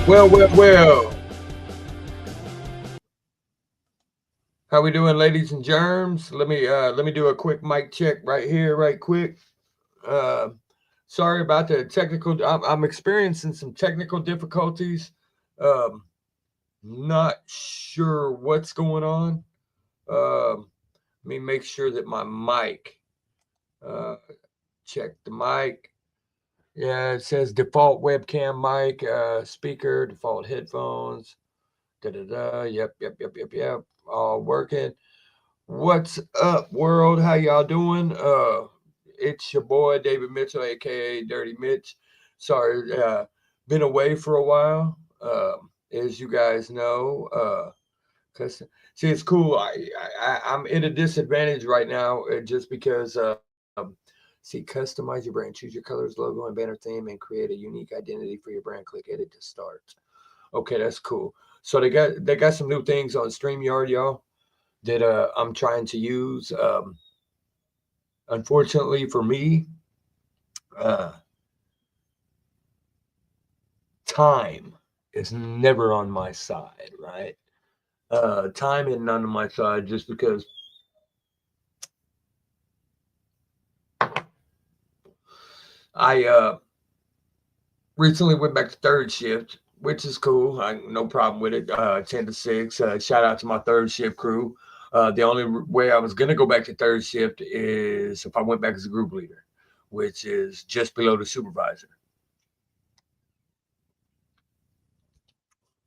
Well, well, well. How we doing, ladies and germs? Let me do a quick mic check right here, right quick. Uh, Sorry about the technical. I'm experiencing some technical difficulties. Um, Not sure what's going on. Let me make sure that my mic. Uh, Check the mic. Yeah, it says default webcam mic, speaker, default headphones. Da da da. Yep. All working. What's up, world? How y'all doing? It's your boy David Mitchell, aka Dirty Mitch. Sorry, been away for a while. As you guys know, cause see, it's cool. I'm in a disadvantage right now, just because. See, customize your brand, choose your colors, logo, and banner theme, and create a unique identity for your brand. Click edit to start. Okay, that's cool. So they got some new things on Streamyard, y'all, that I'm trying to use. Unfortunately for me, uh, time is never on my side, right? Time is none on my side just because I recently went back to third shift, which is cool. No problem with it. 10 to 6. Shout out to my third shift crew. The only way I was gonna go back to third shift is if I went back as a group leader, which is just below the supervisor.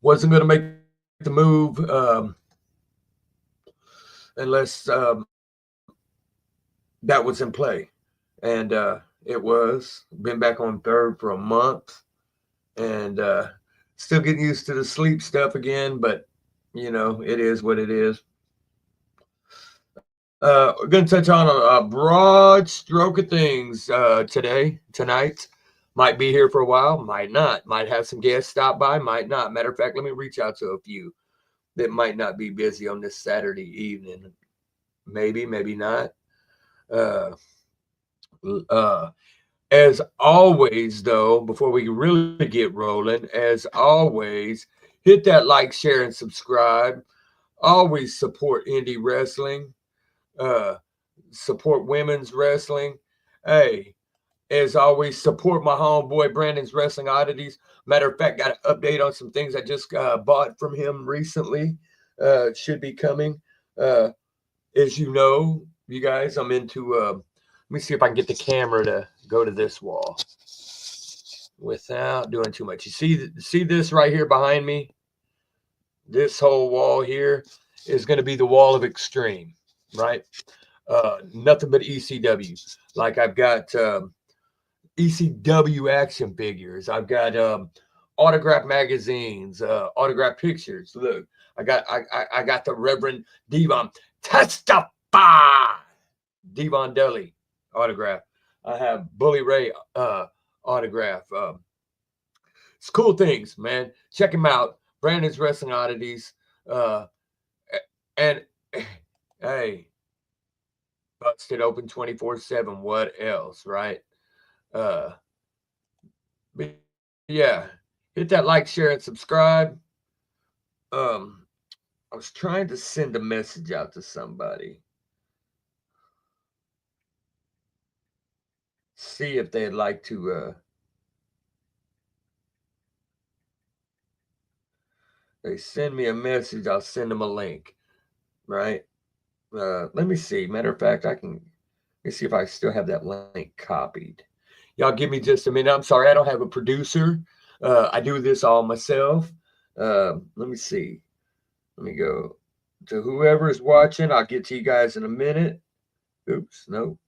Wasn't gonna make the move unless that was in play, and it was. Been back on third for a month, and still getting used to the sleep stuff again. But it is what it is. We're gonna touch on a broad stroke of things tonight. Might be here for a while, might not. Might have some guests stop by, might not. Matter of fact, let me reach out to a few that might not be busy on this Saturday evening. Maybe, maybe not. Uh, uh, as always, though, before we really get rolling, as always, hit that like, share, and subscribe. Always support indie wrestling. Uh, Support women's wrestling. Hey, as always, support my homeboy Brandon's Wrestling Oddities. Matter of fact, got an update on some things I just bought from him recently. Should be coming. Uh, as you know, you guys, I'm into. Let me see if I can get the camera to go to this wall without doing too much. You see this right here behind me? This whole wall here is going to be the wall of extreme, right? Nothing but ECW. Like I've got ECW action figures. I've got autograph magazines, autograph pictures. Look, I got the Reverend Devon Testify Devon Deli autograph. I have Bully Ray autograph. It's cool things, man. Check him out. Brandon's Wrestling Oddities. Uh, and hey, busted open 24/7. What else, right? Uh, but yeah, hit that like, share, and subscribe. Um, I was trying to send a message out to somebody, see if they'd like to. They send me a message, I'll send them a link, right? Let me see. Matter of fact, let me see if I still have that link copied. Y'all give me just a minute. I'm sorry, I don't have a producer. I do this all myself. Let me see. Let me go to whoever is watching. I'll get to you guys in a minute. Oops, no.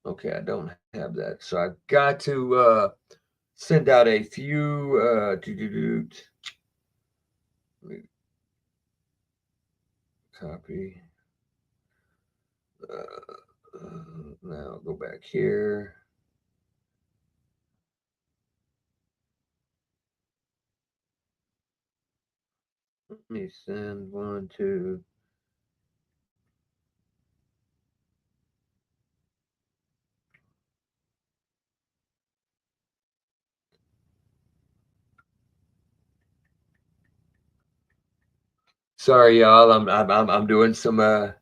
Okay, I don't have that. So I've got to send out a few. Let me copy. Now go back here. Let me send one to. Sorry, y'all. I'm doing some I'm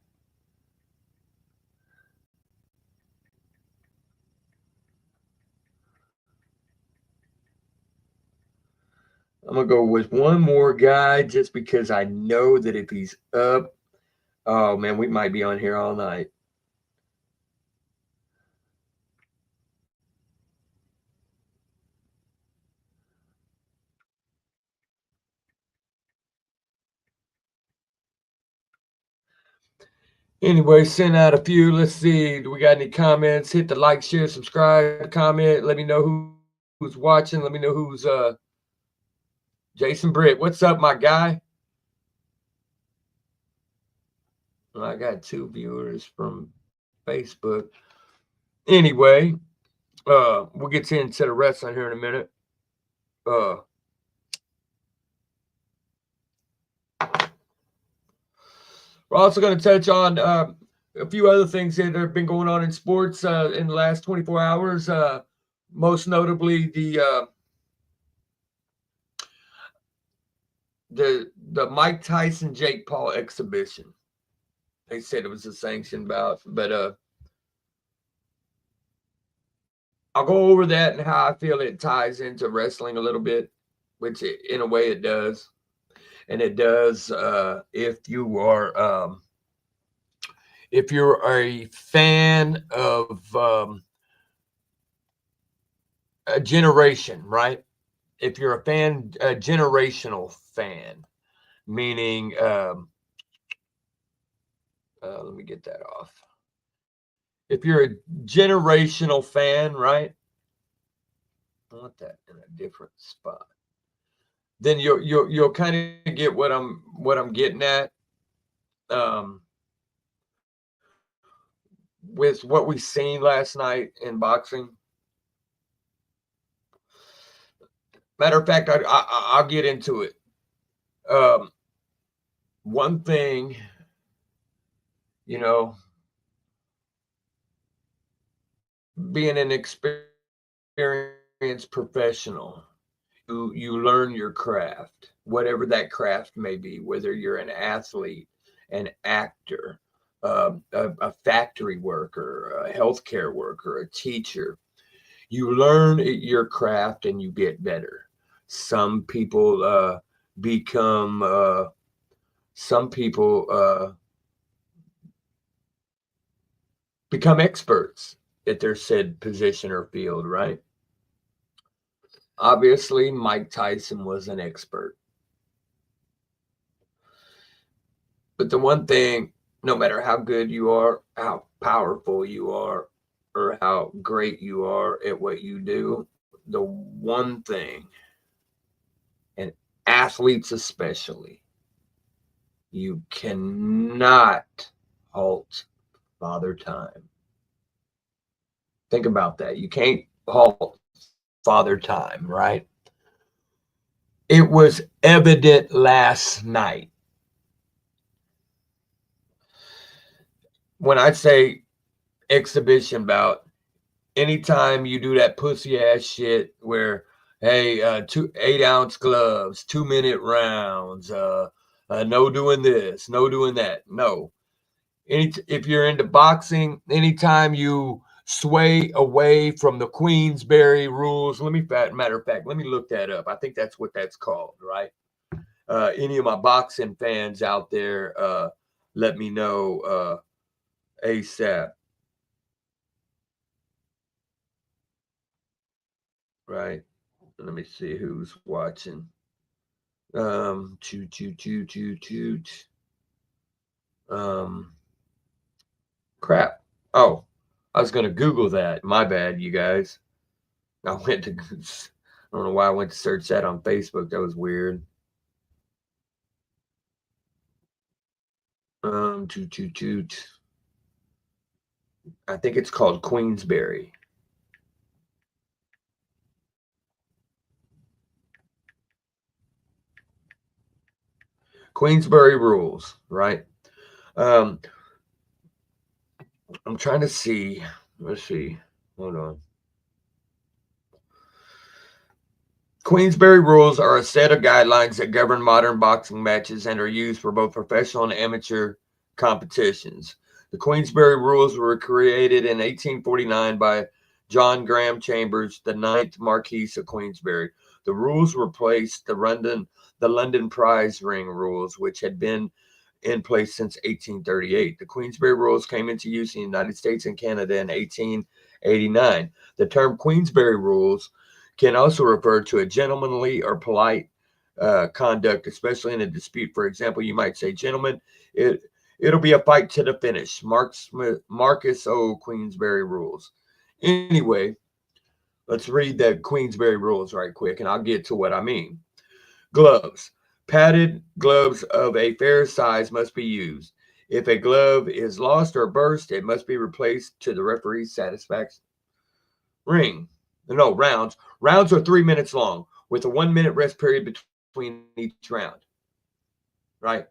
gonna go with one more guy just because I know that if he's up, oh man, we might be on here all night. Anyway, send out a few. Let's see. Do we got any comments? Hit the like, share, subscribe, comment. Let me know who's watching. Let me know who's Jason Britt. What's up, my guy? I got 2 viewers from Facebook. Anyway, we'll get into the wrestling here in a minute. We're also going to touch on a few other things that have been going on in sports in the last 24 hours. Most notably, the Mike Tyson Jake Paul exhibition. They said it was a sanctioned bout, but I'll go over that and how I feel it ties into wrestling a little bit, which in a way it does, and it does if you're a fan of a generation, right? If you're a generational fan, meaning, let me get that off. If you're a generational fan, right? I want that in a different spot. Then you'll kind of get what I'm getting at. With what we seen last night in boxing. Matter of fact, I'll get into it. One thing, you know, being an experienced professional, you learn your craft, whatever that craft may be, whether you're an athlete, an actor, a factory worker, a healthcare worker, a teacher. You learn your craft and you get better. Some people become some people become experts at their said position or field, right? Obviously, Mike Tyson was an expert. But the one thing, no matter how good you are, how powerful you are, or how great you are at what you do, the one thing, and athletes especially, you cannot halt Father Time. Think about that. You can't halt Father Time, right? It was evident last night. When I say exhibition bout, anytime you do that pussy ass shit where, hey, 8-ounce gloves, 2-minute rounds, no doing this, no doing that. No. If you're into boxing, anytime you sway away from the Queensberry rules, matter of fact, let me look that up. I think that's what that's called, right? Any of my boxing fans out there, let me know ASAP. Right. Let me see who's watching. Toot, toot, toot, toot, toot. Crap. Oh, I was going to Google that. My bad, you guys. I went to, I don't know why I went to search that on Facebook. That was weird. Toot, toot, toot. I think it's called Queensberry. Queensberry rules, right? I'm trying to see. Let's see. Hold on. Queensberry rules are a set of guidelines that govern modern boxing matches and are used for both professional and amateur competitions. The Queensberry rules were created in 1849 by John Graham Chambers, the ninth Marquis of Queensberry. The rules replaced the London prize ring rules, which had been in place since 1838. The Queensberry rules came into use in the United States and Canada in 1889. The term Queensberry rules can also refer to a gentlemanly or polite conduct, especially in a dispute. For example, you might say, "Gentlemen, it'll be a fight to the finish." Marcus O. Queensberry rules. Anyway, let's read the Queensberry rules right quick, and I'll get to what I mean. Gloves. Padded gloves of a fair size must be used. If a glove is lost or burst, it must be replaced to the referee's satisfaction. Ring. No, rounds. Rounds are 3 minutes long with a 1 minute rest period between each round. Right?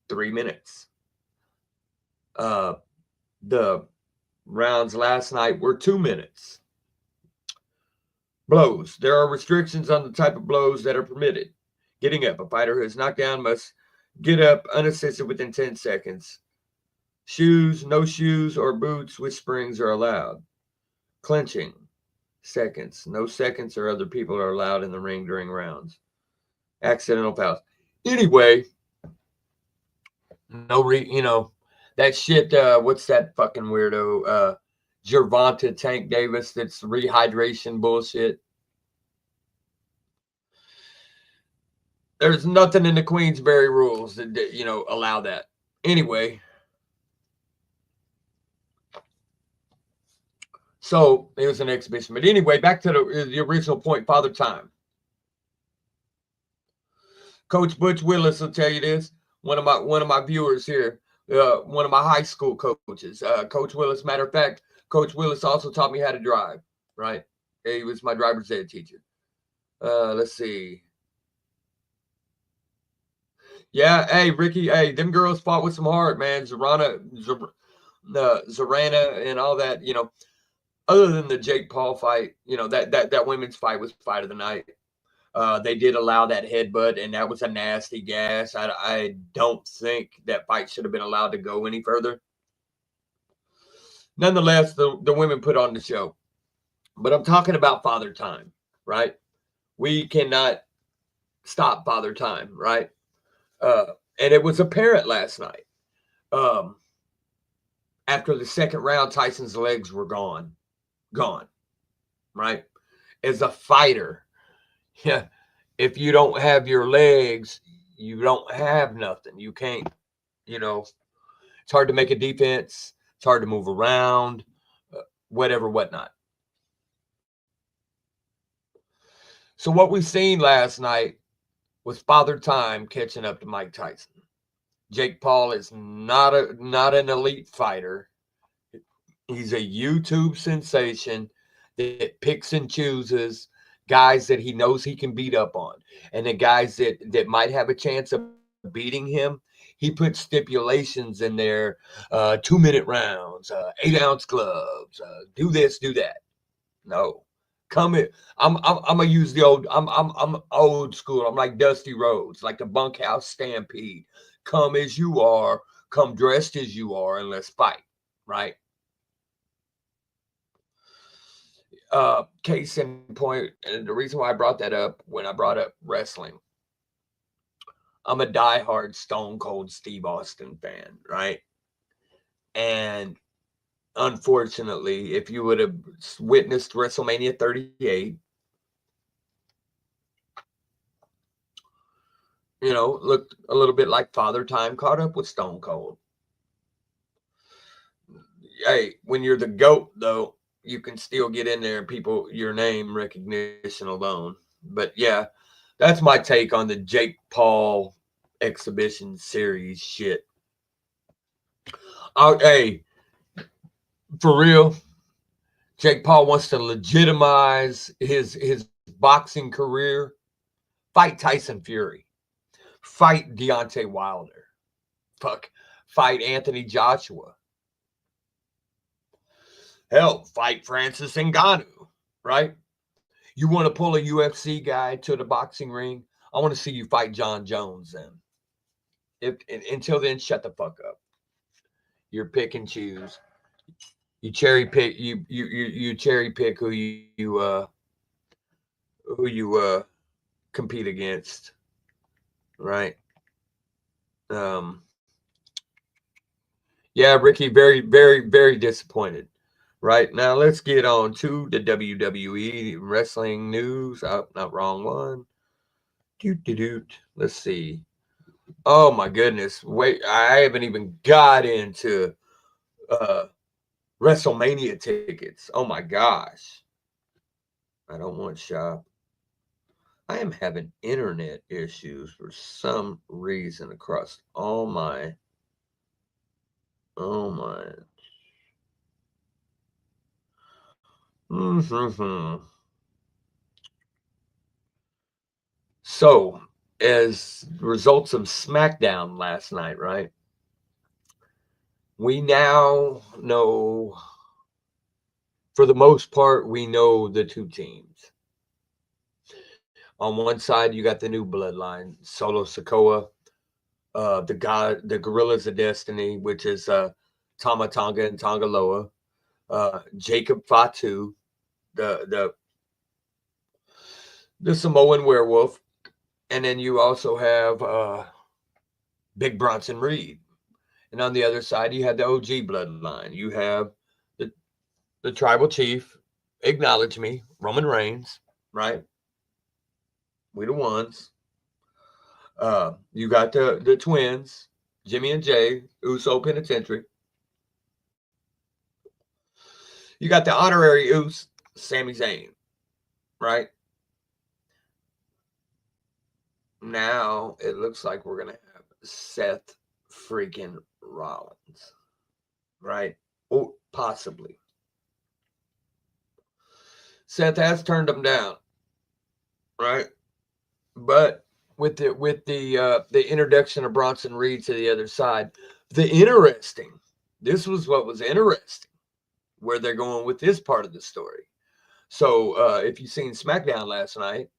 3 minutes. The rounds last night were 2 minutes. Blows. There are restrictions on the type of blows that are permitted. Getting up. A fighter who is knocked down must get up unassisted within 10 seconds. Shoes, no shoes or boots with springs are allowed. Clinching. Seconds. No seconds or other people are allowed in the ring during rounds. Accidental fouls. Anyway, that shit, what's that fucking weirdo? Gervonta Tank Davis, that's rehydration bullshit. There's nothing in the Queensberry rules that allow that. Anyway, so it was an exhibition. But anyway, back to the original point, Father Time. Coach Butch Willis will tell you this. One of my viewers here, one of my high school coaches, Coach Willis. Matter of fact, Coach Willis also taught me how to drive. Right, he was my driver's ed teacher. Let's see. Yeah, hey Ricky, hey, them girls fought with some heart, man. Zorana, and all that. Other than the Jake Paul fight, that women's fight was fight of the night. They did allow that headbutt, and that was a nasty gas. I don't think that fight should have been allowed to go any further. Nonetheless, the women put on the show. But I'm talking about Father Time, right? We cannot stop Father Time, right? And it was apparent last night. After the second round, Tyson's legs were gone, right? As a fighter, yeah, if you don't have your legs, you don't have nothing. You can't, it's hard to make a defense. It's hard to move around, whatever, whatnot. So what we seen last night was Father Time catching up to Mike Tyson. Jake Paul is not an elite fighter. He's a YouTube sensation that picks and chooses guys that he knows he can beat up on. And the guys that might have a chance of beating him, he puts stipulations in there, 2-minute rounds, 8-ounce gloves, do this, do that. No. Come in. I'm gonna use the old. I'm old school. I'm like Dusty Rhodes, like the Bunkhouse Stampede. Come as you are, come dressed as you are, and let's fight. Right. Case in point, and the reason why I brought that up when I brought up wrestling, I'm a diehard Stone Cold Steve Austin fan, right? And unfortunately, if you would have witnessed WrestleMania 38, looked a little bit like Father Time caught up with Stone Cold. Hey, when you're the GOAT, though, you can still get in there and people, your name recognition alone. But yeah, that's my take on the Jake Paul exhibition series shit. Hey, for real, Jake Paul wants to legitimize his boxing career. Fight Tyson Fury. Fight Deontay Wilder. Fight Anthony Joshua. Hell, fight Francis Ngannou, right? You want to pull a UFC guy to the boxing ring? I want to see you fight John Jones then. Until then, shut the fuck up. You're pick and choose. You cherry pick. You cherry pick who you compete against, right? Um, yeah, Ricky, very, very, very disappointed. Right now, let's get on to the WWE wrestling news. Oh, not wrong one. Doot, doot, doot. Let's see. Oh my goodness. Wait, I haven't even got into uh WrestleMania tickets. Oh my gosh. I don't want shop. I am having internet issues for some reason across all my oh my. Mm-hmm. So, as results of SmackDown last night, right? We now know, for the most part, we know the two teams. On one side, you got the new bloodline, Solo Sokoa, the Gorillas of Destiny, which is Tama Tonga and Tongaloa, Jacob Fatu, the the the Samoan werewolf, and then you also have Big Bronson Reed. And on the other side, you have the OG bloodline. You have the the tribal chief, acknowledge me, Roman Reigns, right? We the ones. You got the twins, Jimmy and Jay, Uso Penitentiary. You got the honorary Us, Sami Zayn, right? Now it looks like we're gonna have Seth freaking Rollins, right? Oh, possibly. Seth has turned him down, right? But with the introduction of Bronson Reed to the other side, this was what was interesting, where they're going with this part of the story. So if you've seen SmackDown last night,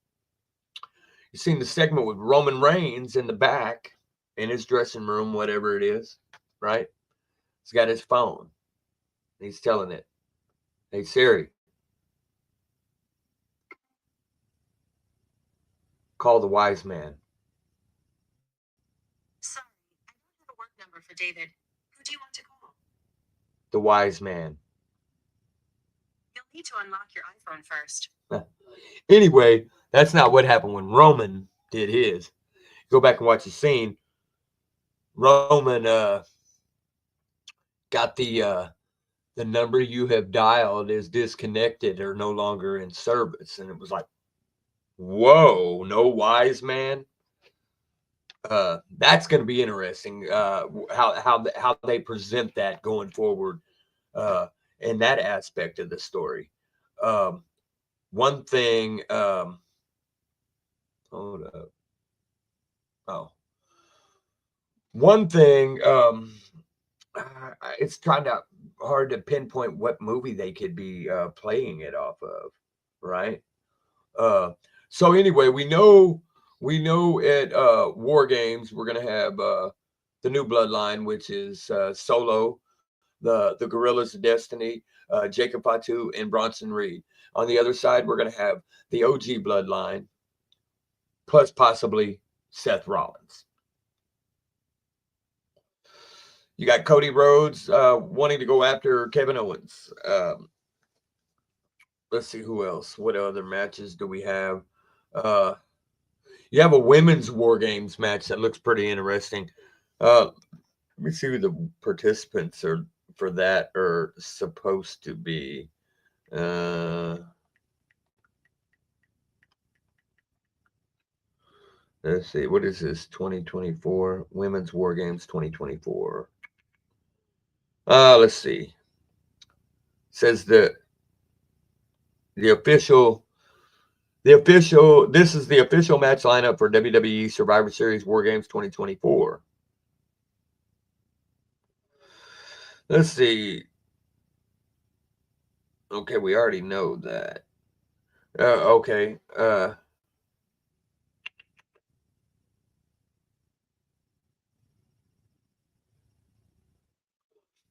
you've seen the segment with Roman Reigns in the back in his dressing room, whatever it is, right? He's got his phone. He's telling it, "Hey Siri, call the wise man." Sorry, I don't have a work number for David. Who do you want to call? The wise man. You'll need to unlock your iPhone first. Anyway, that's not what happened when Roman did his. Go back and watch the scene. Roman got the number you have dialed is disconnected or no longer in service, and it was like, whoa, no wise man. That's going to be interesting. How they present that going forward, uh, in that aspect of the story. Um, one thing. Hold up. Oh, one thing. It's kind of hard to pinpoint what movie they could be playing it off of, right? Uh, so anyway, we know at War Games we're gonna have the new Bloodline, which is Solo, the Gorillas of Destiny, Jacob Fatu, and Bronson Reed. On the other side, we're gonna have the OG Bloodline, plus possibly Seth Rollins. You got Cody Rhodes wanting to go after Kevin Owens. Let's see who else. What other matches do we have? Uh, you have a women's War Games match that looks pretty interesting. Let me see who the participants are for that are supposed to be. Uh, let's see. What is this? 2024 Women's War Games 2024. Let's see. It says the official this is the official match lineup for WWE Survivor Series War Games 2024. Let's see. Okay, we already know that. Okay.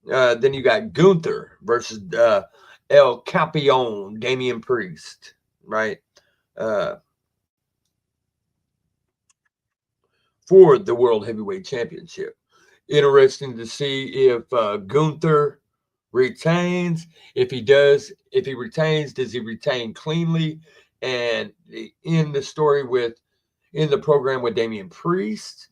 Then you got Gunther versus El Campeon, Damian Priest, right? Uh, for the World Heavyweight Championship. Interesting to see if Gunther retains. If he does, if he retains, does he retain cleanly? And in the story with in the program with Damian Priest,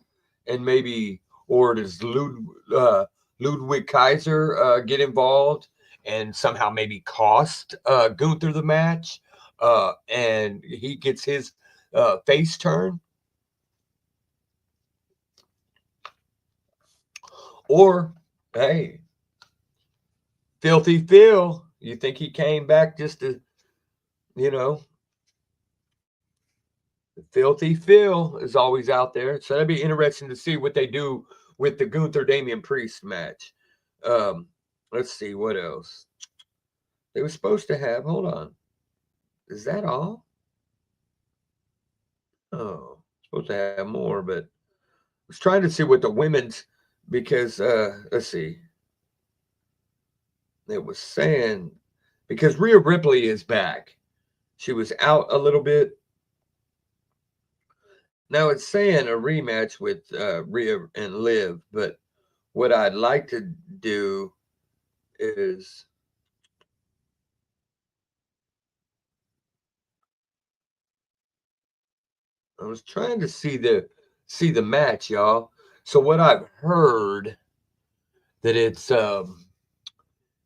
and maybe or does Ludwig Kaiser get involved and somehow maybe cost Gunther the match, and he gets his face turn, or hey, Filthy Phil, you think he came back just to, you know, Filthy Phil is always out there. So that'd be interesting to see what they do with the Gunther Damian Priest match. Um, let's see what else they were supposed to have. Hold on, is that all? Oh, supposed to have more, but I was trying to see what the women's because let's see, it was saying because Rhea Ripley is back. She was out a little bit. Now it's saying a rematch with Rhea and Liv, but what I'd like to do is I was trying to see the match, y'all. So what I've heard that it's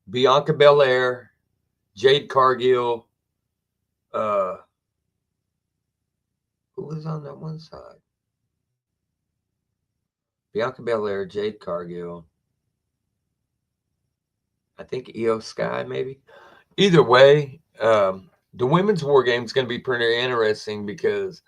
Bianca Belair, Jade Cargill, uh, who was on that one side? Bianca Belair, Jade Cargill. I think Io Sky, maybe. Either way, the women's war game is going to be pretty interesting because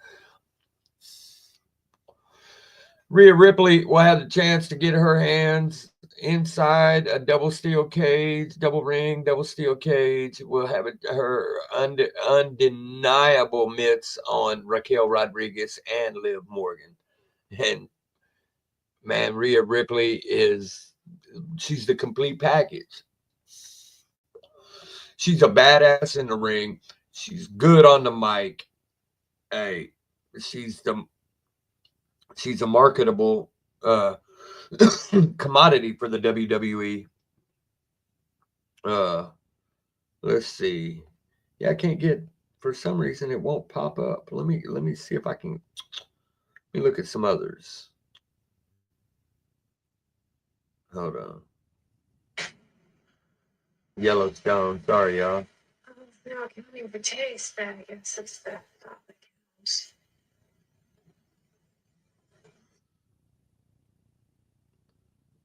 Rhea Ripley will have the chance to get her hands inside a double steel cage, double ring, double steel cage. Will have her undeniable mitts on Raquel Rodriguez and Liv Morgan. And man, Rhea Ripley she's the complete package. She's a badass in the ring. She's good on the mic. Hey, she's a marketable commodity for the WWE. Uh, let's see. Yeah, I can't get for some reason it won't pop up. Let me see if I can. Let me look at some others. Hold on. Yellowstone. Sorry, y'all. Oh, no, I can't even taste that. I guess it's the thought that counts.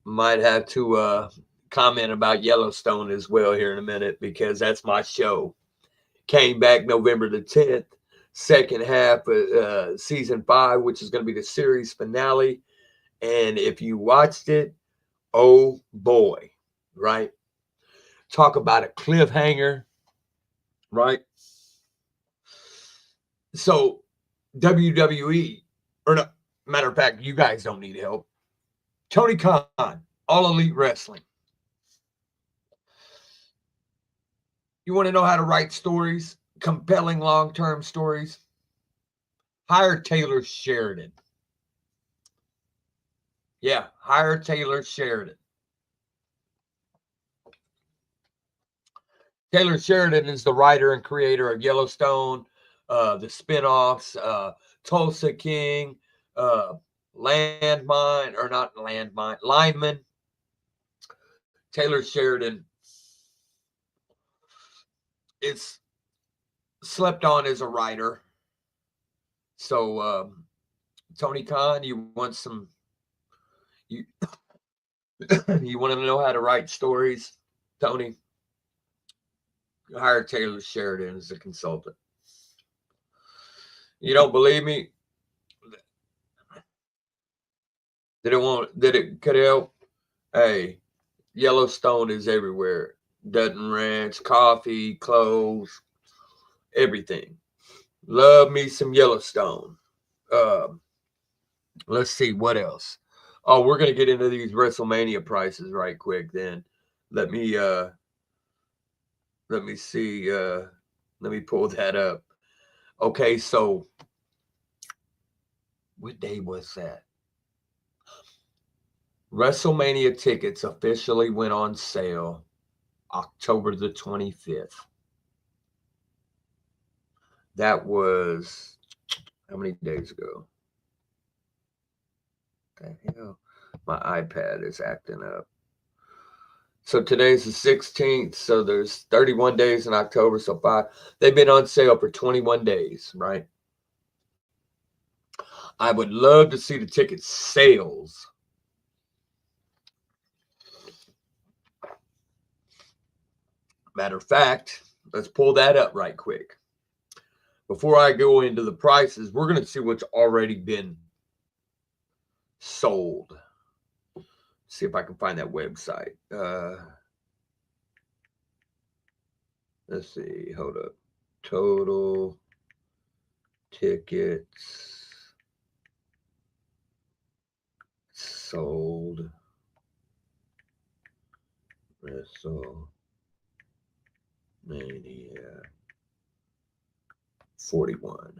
Might have to comment about Yellowstone as well here in a minute because that's my show. Came back November the 10th, second half of season 5, which is going to be the series finale. And if you watched it, oh boy, right? Talk about a cliffhanger, right? So, WWE, or no, matter of fact, you guys don't need help. Tony Khan, All Elite Wrestling. You want to know how to write stories, compelling long term stories? Hire Taylor Sheridan. Yeah, hire Taylor Sheridan. Taylor Sheridan is the writer and creator of Yellowstone, the spinoffs, Tulsa King, Landmine, or not Landmine, Lineman. Taylor Sheridan is slept on as a writer. So, Tony Khan, you want some, you, you want to know how to write stories, Tony? Hire Taylor Sheridan as a consultant. You don't believe me? Did it could help? Hey, Yellowstone is everywhere. Dutton Ranch, coffee, clothes, everything. Love me some Yellowstone. Um, let's see what else. Oh, we're gonna get into these WrestleMania prices right quick. Then let me let me see. Let me pull that up. Okay, so what day was that? WrestleMania tickets officially went on sale October the 25th. That was how many days ago? The hell? My iPad is acting up. So today's the 16th. So there's 31 days in October. So five. They've been on sale for 21 days, right? I would love to see the ticket sales. Matter of fact, let's pull that up right quick. Before I go into the prices, we're going to see what's already been sold. See if I can find that website. Let's see. Hold up. Total tickets sold. WrestleMania 41.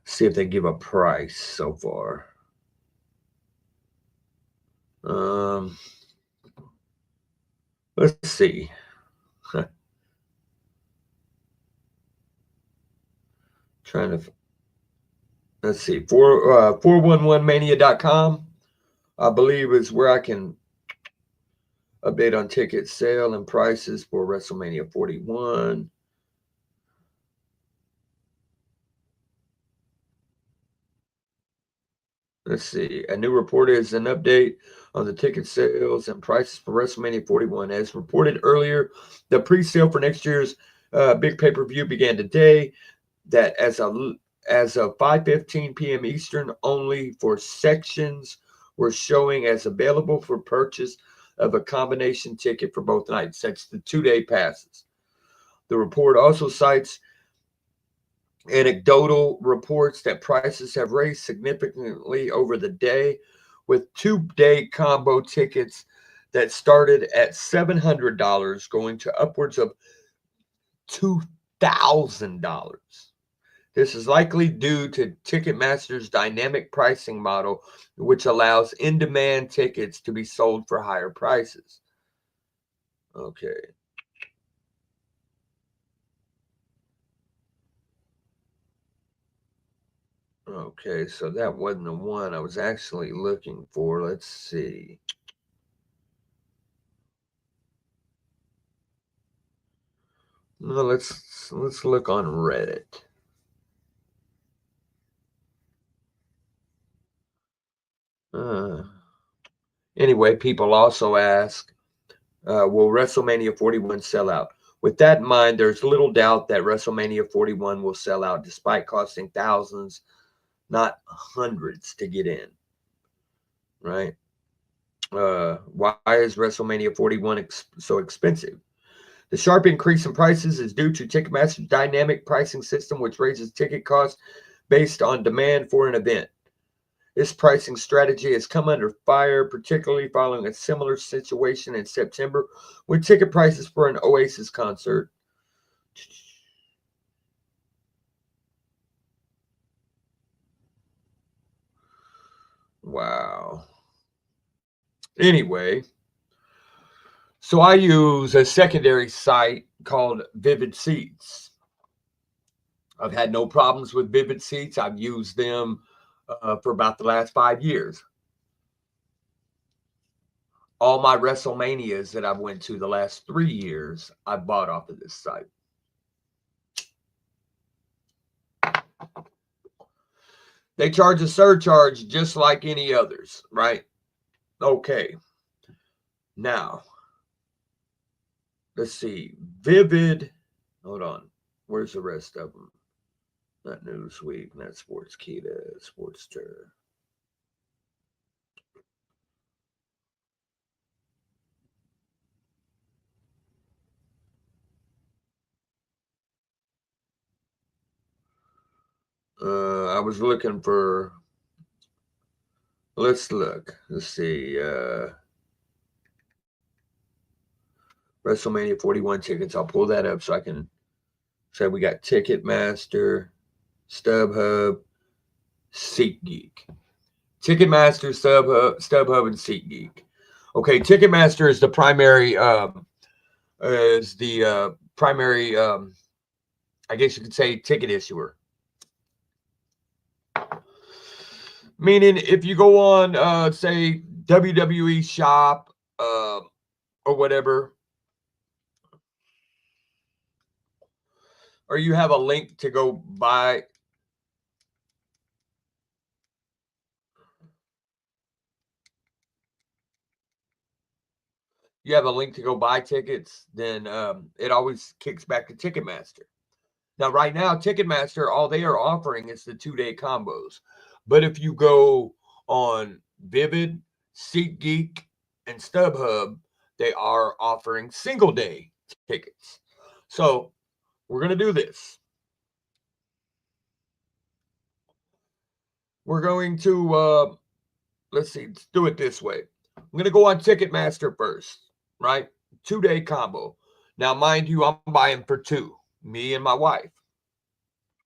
See if they give a price so far. Um, let's see. Trying to let's see. 411mania.com, I believe, is where I can update on ticket sale and prices for WrestleMania 41. Let's see. A new report is an update on the ticket sales and prices for WrestleMania 41. As reported earlier, the pre-sale for next year's big pay-per-view began today. That as of 5:15 p.m. Eastern, only for sections were showing as available for purchase of a combination ticket for both nights. That's the 2-day passes. The report also cites anecdotal reports that prices have raised significantly over the day, with 2-day combo tickets that started at $700 going to upwards of $2,000. This is likely due to Ticketmaster's dynamic pricing model, which allows in demand tickets to be sold for higher prices. Okay. Okay, so that wasn't the one I was actually looking for. Let's see. No, let's look on Reddit. Uh, anyway, people also ask, will WrestleMania 41 sell out? With that in mind, there's little doubt that WrestleMania 41 will sell out despite costing thousands, not hundreds, to get in, right? Why is WrestleMania 41 so expensive? The sharp increase in prices is due to Ticketmaster's dynamic pricing system, which raises ticket costs based on demand for an event. This pricing strategy has come under fire, particularly following a similar situation in September when ticket prices for an Oasis concert wow. Anyway, so I use a secondary site called Vivid Seats. I've had no problems with Vivid Seats. I've used them for about the last 5 years. All my WrestleManias that I've went to the last 3 years, I bought off of this site. They charge a surcharge just like any others, right? Okay. Now, let's see. Vivid. Hold on. Where's the rest of them? Not Newsweek, not Sportskeeda, Sportster. I was looking for, let's look. Let's see. WrestleMania 41 tickets. I'll pull that up so I can say we got Ticketmaster, StubHub, SeatGeek. Ticketmaster, StubHub, and SeatGeek. Okay, Ticketmaster is the primary I guess you could say, ticket issuer. Meaning, if you go on, say, WWE Shop or whatever, or you have a link to go buy. You have a link to go buy tickets, then it always kicks back to Ticketmaster. Now, right now, Ticketmaster, all they are offering is the 2-day combos. But if you go on Vivid, SeatGeek, and StubHub, they are offering single-day tickets. So we're going to do this. We're going to, let's see, let's do it this way. I'm going to go on Ticketmaster first, right? 2-day combo. Now, mind you, I'm buying for two, me and my wife,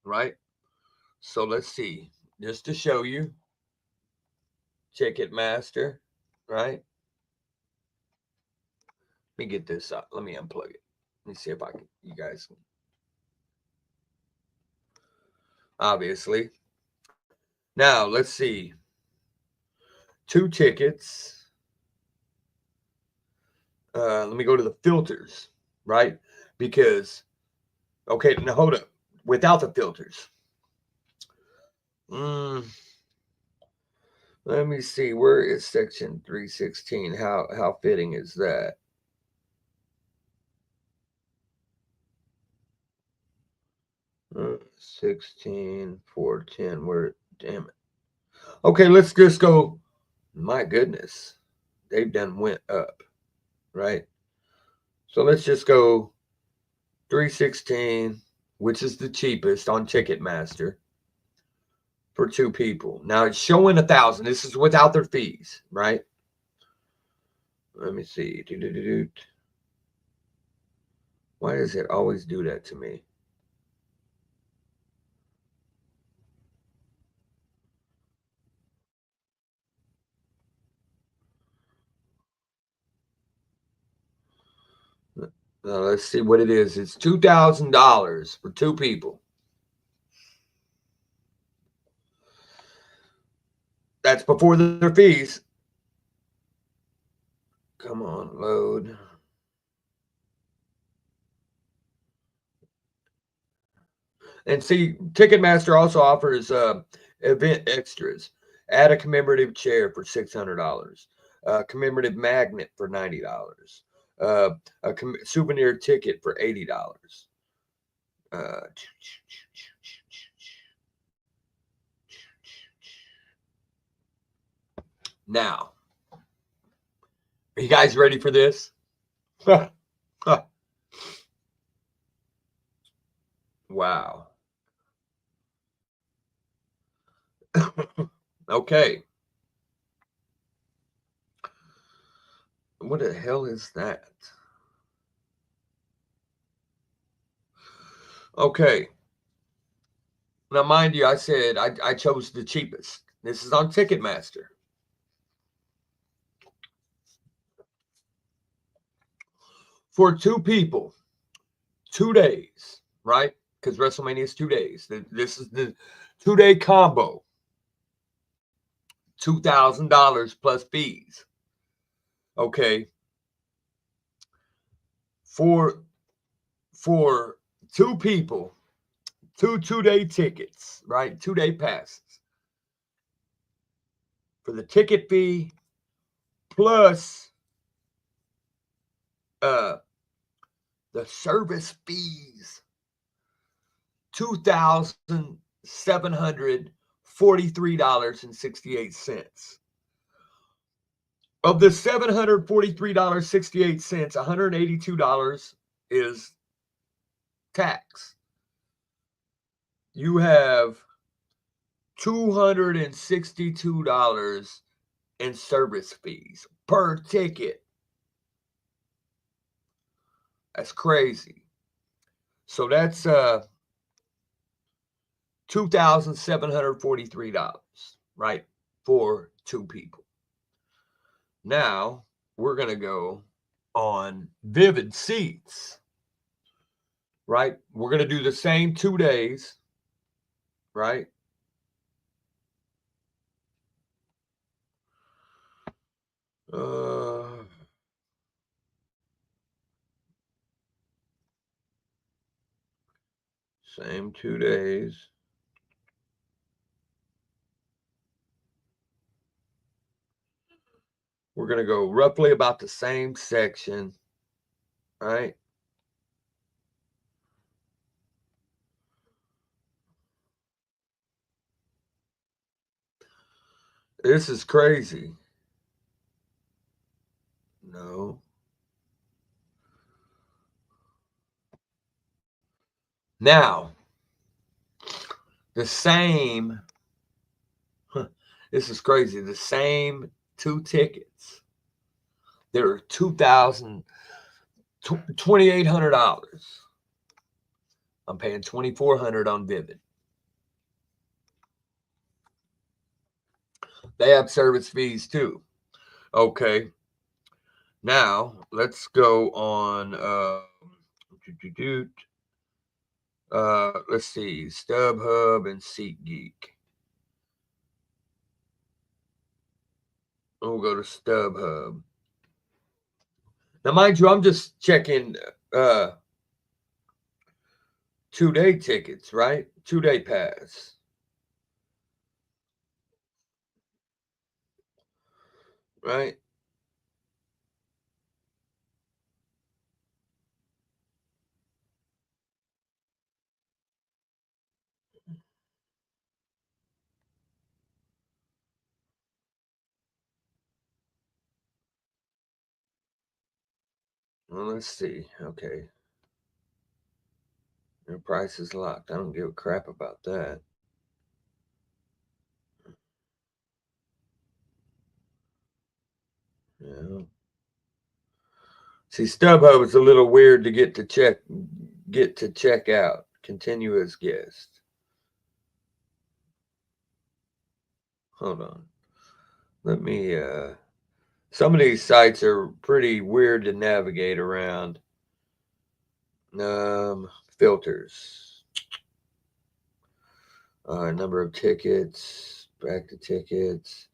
right? So let's see, just to show you, Ticketmaster, right? Let me get this up. Let me unplug it. Let me see if I can, you guys can. Obviously. Now, let's see. 2 tickets. Let me go to the filters, right? Because, okay, now hold up. Without the filters. Let me see. Where is section 316? How fitting is that? Uh, 16, 410. Where? Damn it. Okay, let's just go. My goodness, they've done went up, right? So let's just go 316, which is the cheapest on Ticketmaster for 2 people. Now it's showing 1,000. This is without their fees, right? Let me see. Why does it always do that to me? Now let's see what it is. It's $2,000 for 2 people. That's before their fees. Come on, load. And see, Ticketmaster also offers event extras. Add a commemorative chair for $600. Commemorative magnet for $90. A souvenir ticket for $80. Now, are you guys ready for this? Wow. Okay. What the hell is that? Okay. Now, mind you, I said I chose the cheapest. This is on Ticketmaster. For 2 people, 2 days, right? Because WrestleMania is 2 days. This is the 2-day combo. $2,000 plus fees. Okay. For 2 people, 2-day tickets, right? 2-day passes. For the ticket fee plus the service fees, $2,743.68. Of the $743.68, $182 is tax. You have $262 in service fees per ticket. That's crazy. So that's $2,743, right, for two people. Now we're going to go on Vivid Seats, right? We're going to do the same 2 days, right? Same 2 days. We're going to go roughly about the same section, right? This is crazy. No. Now, the same, this is crazy, the same 2 tickets. There are $2,800. I'm paying $2,400 on Vivid. They have service fees too. Okay. Now let's go on. Let's see, StubHub and SeatGeek. We'll go to StubHub. Now, mind you, I'm just checking 2-day tickets, right? 2-day pass. Right? Well, let's see. Okay. Your price is locked. I don't give a crap about that. Yeah. See, StubHub is a little weird to get to check out. Continue as guest. Hold on. Let me some of these sites are pretty weird to navigate around. Filters. Number of tickets, back to tickets.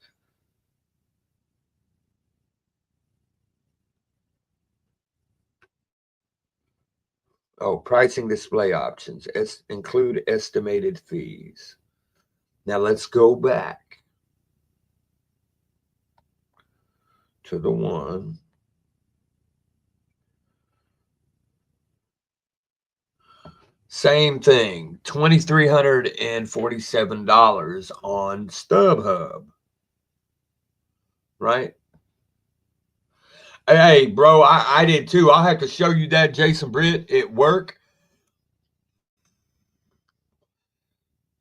Oh, pricing display options. Include estimated fees. Now let's go back to the one. Same thing, $2,347 on StubHub. Right? Hey, bro, I did too. I'll have to show you that, Jason Britt, at work.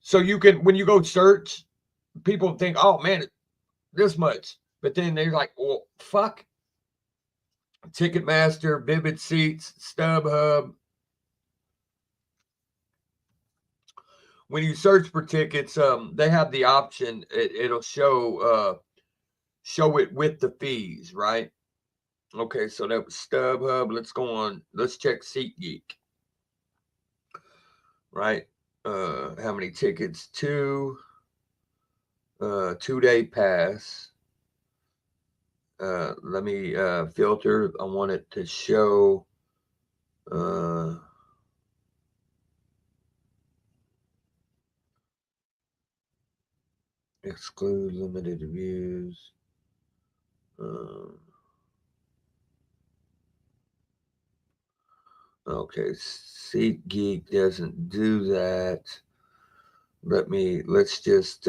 So you can, when you go search, people think, oh man, this much. But then they're like, well, fuck. Ticketmaster, Vivid Seats, StubHub. When you search for tickets, they have the option. It'll show it with the fees, right? Okay, so that was StubHub. Let's go on. Let's check SeatGeek. Right? How many tickets? 2. 2-day pass. Let me filter. I want it to show exclude limited views. Okay, SeatGeek doesn't do that. Let's just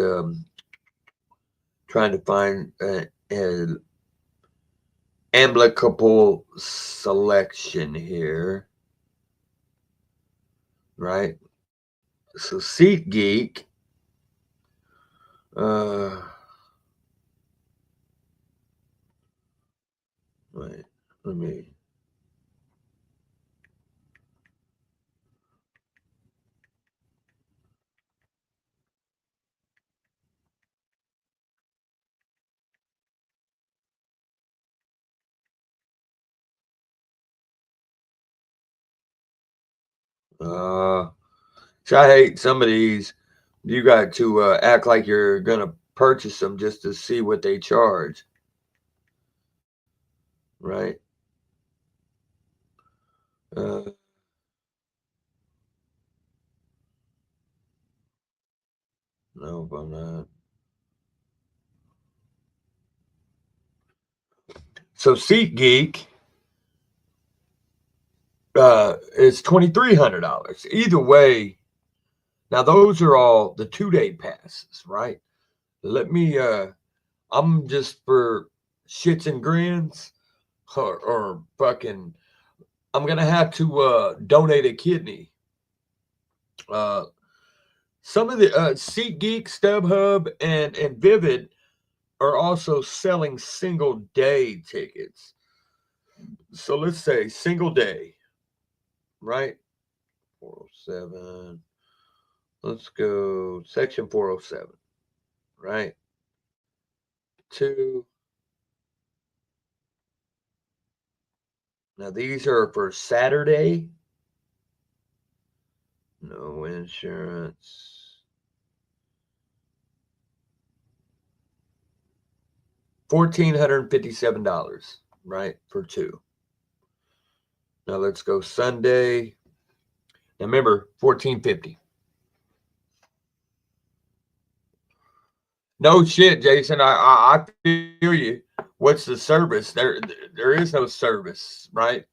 trying to find an applicable selection here. Right? So SeatGeek Wait, let me. So I hate some of these. You got to act like you're gonna purchase them just to see what they charge, right? Uh, no, I'm not. So SeatGeek is $2,300. Either way, now those are all the 2-day passes, right? Let me. I'm just for shits and grins, or fucking. I'm gonna have to donate a kidney. Uh, some of the SeatGeek, StubHub, and Vivid are also selling single day tickets. So let's say single day, right? 407. Let's go section 407, right? Two. Now these are for Saturday. No insurance. $1,457, right? For two. Now let's go Sunday. Now remember, 1450. No shit, Jason. I feel you. What's the service? There is no service, right?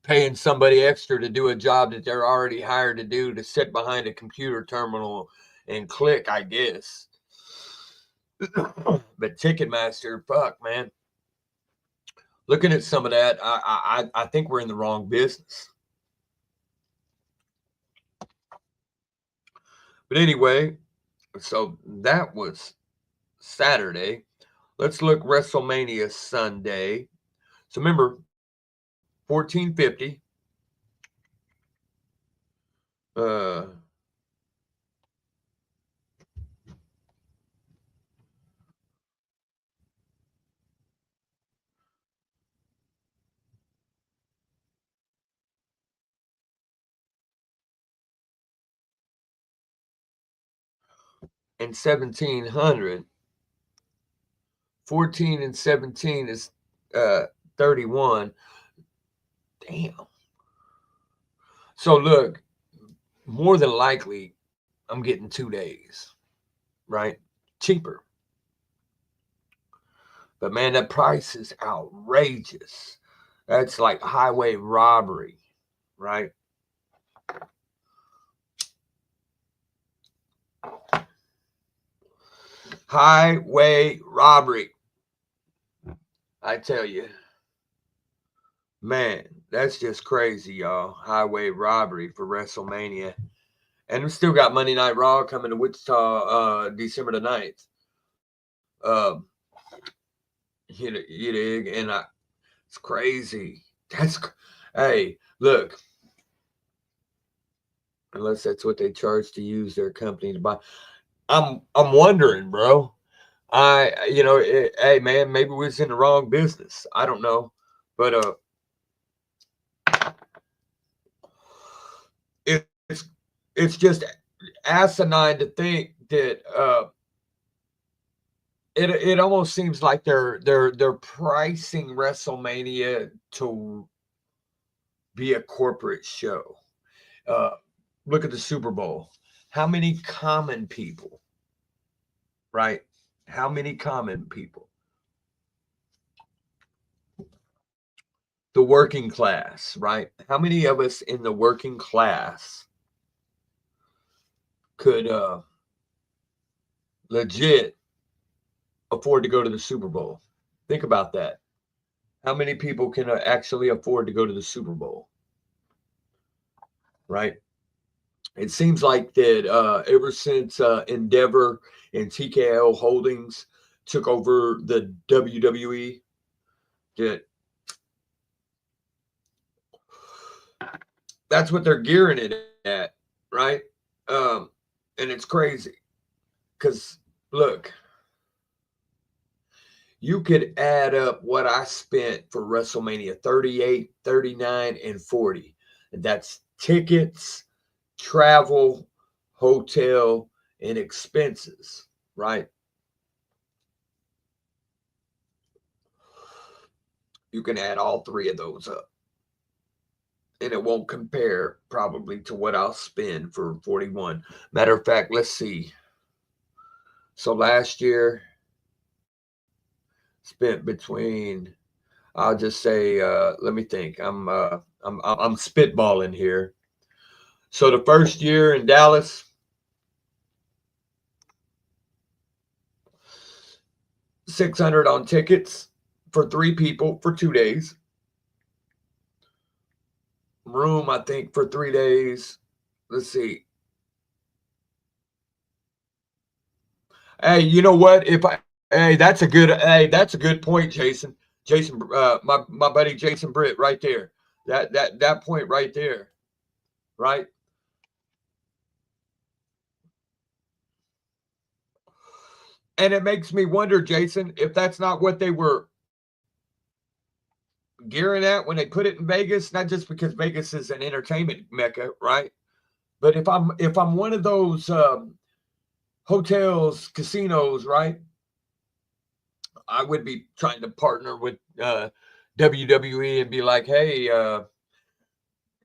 Paying somebody extra to do a job that they're already hired to do, to sit behind a computer terminal and click, I guess. But Ticketmaster, fuck, man. Looking at some of that, I think we're in the wrong business. But anyway, so that was Saturday. Let's look WrestleMania Sunday. So remember, 1450. Uh, and 1700. 14 and 17 is 31. Damn. So look, more than likely, I'm getting 2 days, right? Cheaper. But man, that price is outrageous. That's like highway robbery, right? Highway robbery. I tell you, man, that's just crazy, y'all. Highway robbery for WrestleMania. And we still got Monday Night Raw coming to Wichita December the 9th. Um, you dig? And it's crazy. Hey, look, unless that's what they charge to use their company to buy. I'm wondering, bro. Hey man, maybe we was in the wrong business. I don't know, but it's it's just asinine to think that it almost seems like they're pricing WrestleMania to be a corporate show. Uh, Look at the Super Bowl. How many common people, right? How many common people? The working class, right? How many of us in the working class could legit afford to go to the Super Bowl? Think about that. How many people can actually afford to go to the Super Bowl? Right? It seems like that ever since Endeavor and TKO Holdings took over the WWE, that that's what they're gearing it at, right? And it's crazy because look, you could add up what I spent for WrestleMania 38, 39, and 40. And that's tickets, travel, hotel, and expenses, right? You can add all three of those up. And it won't compare probably to what I'll spend for 41. Matter of fact, let's see. So last year spent between, I'll just say, let me think. I'm spitballing here. So the first year in Dallas, $600 on tickets for 3 people for 2 days. Room, I think, for 3 days. Let's see. Hey, you know what? That's a good point, Jason. Jason, my buddy Jason Britt, right there. That point right there, right? And it makes me wonder, Jason, if that's not what they were gearing at when they put it in Vegas. Not just because Vegas is an entertainment mecca, right? But if I'm one of those hotels, casinos, right? I would be trying to partner with WWE and be like, hey,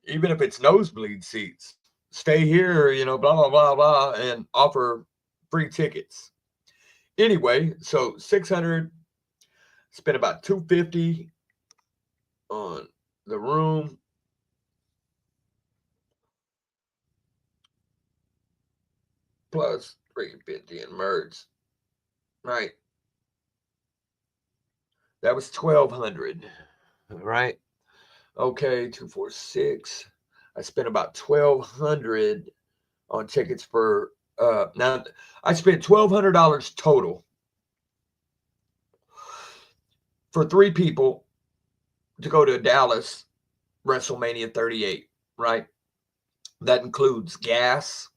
even if it's nosebleed seats, stay here, blah blah blah blah, and offer free tickets. Anyway, so 600, spent about 250 on the room. Plus 350 in merge, right? That was 1,200, right? Okay, 246. I spent about 1,200 on tickets for now. I spent $1,200 total for 3 people to go to Dallas WrestleMania 38, right? That includes gas,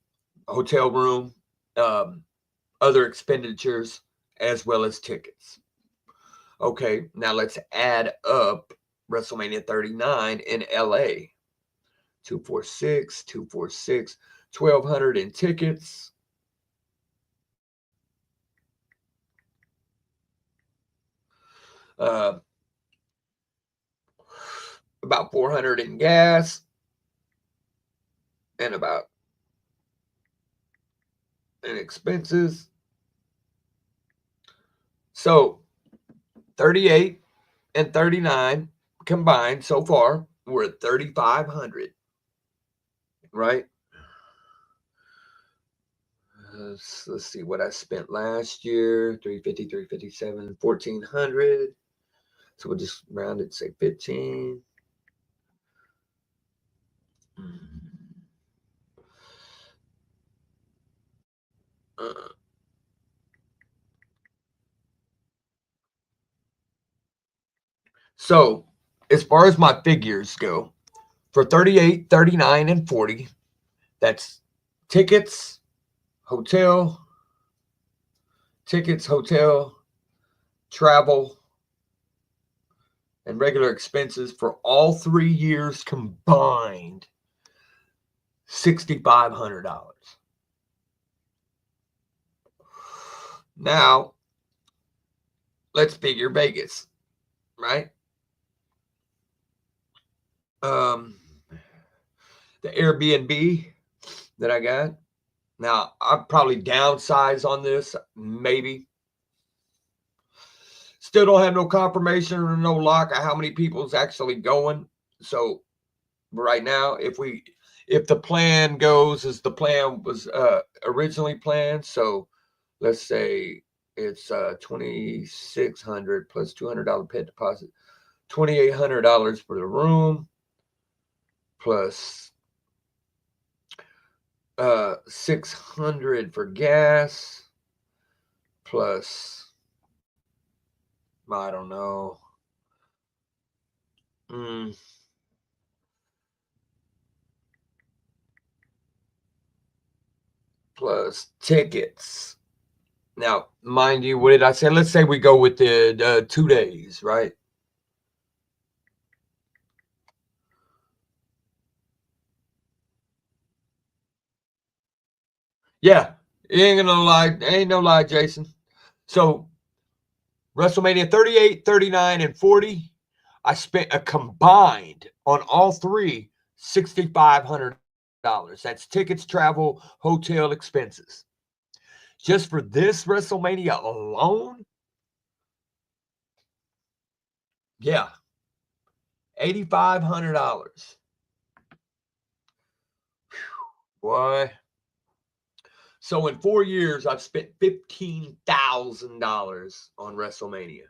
hotel room, other expenditures, as well as tickets. Okay, now let's add up WrestleMania 39 in LA. 246, 246, 1,200 in tickets. Uh, about 400 in gas, and about in expenses. So 38 and 39 combined so far, we're at 3,500, right? Let's see what I spent last year. 350, 357, 1,400. So we'll just round it, say 15. Uh, so as far as my figures go, for 38, 39, and 40, that's tickets, hotel, travel, and regular expenses for all 3 years combined, $6,500. Now, let's figure Vegas, right? The Airbnb that I got. Now, I'll probably downsize on this, maybe. Still don't have no confirmation or no lock of how many people's actually going. So right now, if the plan goes as the plan was originally planned, so let's say it's 2,600 plus $200 pet deposit, $2,800 for the room, plus $600 for gas plus, I don't know. Plus tickets. Now, mind you, what did I say? Let's say we go with the 2 days, right? Yeah, you ain't gonna lie. Ain't no lie, Jason. So WrestleMania 38, 39, and 40, I spent a combined on all three $6,500. That's tickets, travel, hotel expenses. Just for this WrestleMania alone, yeah, $8,500. Boy. So in 4 years, I've spent $15,000 on WrestleMania.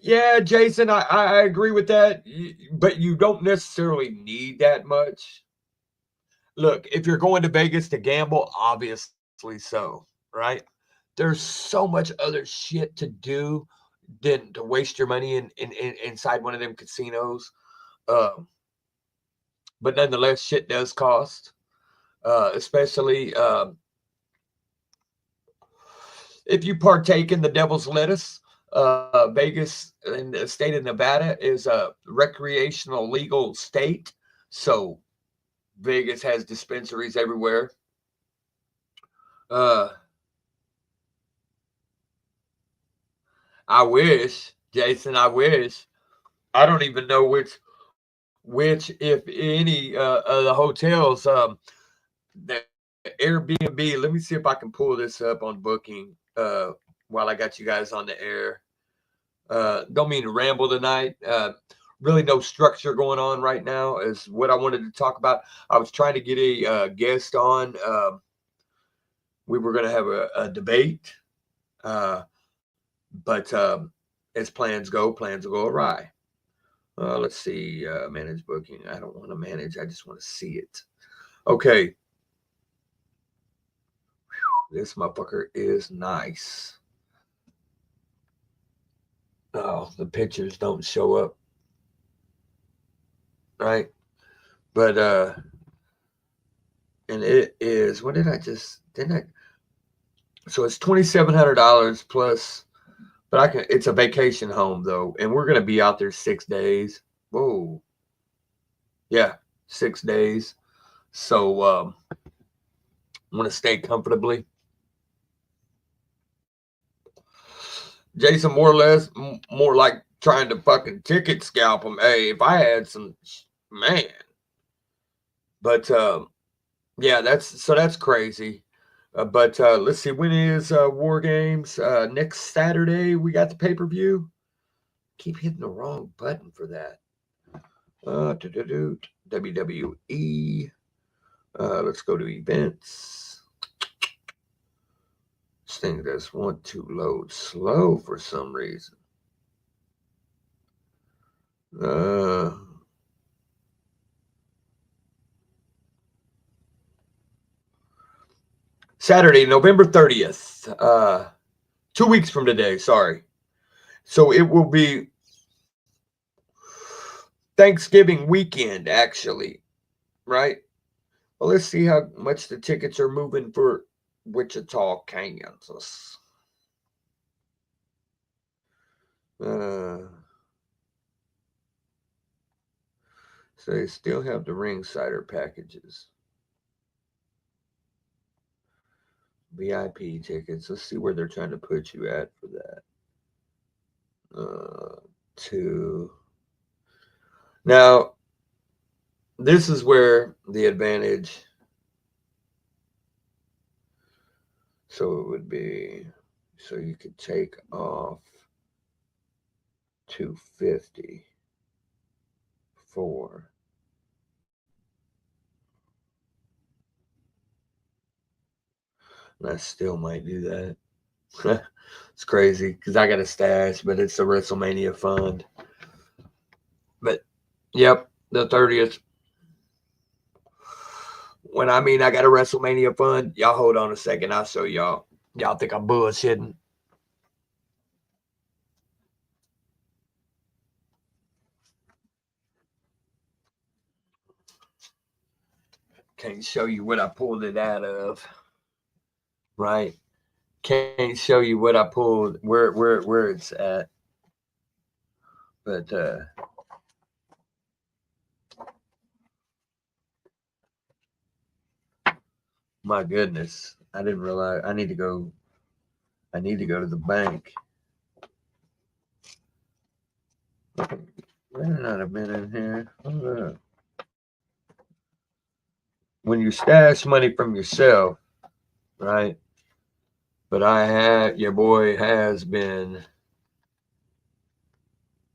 Yeah, Jason, I agree with that, but you don't necessarily need that much. Look, if you're going to Vegas to gamble, obviously so, right? There's so much other shit to do than to waste your money inside one of them casinos. But nonetheless, shit does cost, especially if you partake in the devil's lettuce. Vegas in the state of Nevada is a recreational legal state. So Vegas has dispensaries everywhere. I wish, Jason, I wish. I don't even know which if any, of the hotels, the Airbnb. Let me see if I can pull this up on Booking while I got you guys on the air. Don't mean to ramble tonight. Really no structure going on right now is what I wanted to talk about. I was trying to get a guest on. We were going to have a debate, but as plans will go awry. Let's see, manage booking. I don't want to manage. I just want to see it. Okay. This motherfucker is nice. Oh, the pictures don't show up. Right? But and it is, what did I just, didn't I? So it's $2,700 plus, but it's a vacation home though. And we're going to be out there 6 days. Whoa. Yeah. 6 days. So, I'm going to stay comfortably. Jason, more or less, more like trying to fucking ticket scalp them. Hey, if I had some, man. But, yeah, that's crazy. But let's see, when is War Games? Next Saturday, we got the pay-per-view. Keep hitting the wrong button for that. WWE. Let's go to events. This thing does want to load slow for some reason. Saturday, November 30th. 2 weeks from today, sorry. So it will be Thanksgiving weekend, actually, right? Well, let's see how much the tickets are moving for Wichita, Kansas. So they still have the Ringsider packages. VIP tickets. Let's see where they're trying to put you at for that. Now, this is where the advantage. So it would be, so you could take off 250 for. And I still might do that. It's crazy because I got a stash, but it's a WrestleMania fund. But yep, the 30th. When I mean I got a WrestleMania fund, y'all hold on a second. I'll show y'all. Y'all think I'm bullshitting? Can't show you what I pulled it out of. Right? Can't show you what I pulled, where it's at. But my goodness, I didn't realize I need to go to the bank. Better not have been in here. Hold up. When you stash money from yourself, right? But your boy has been,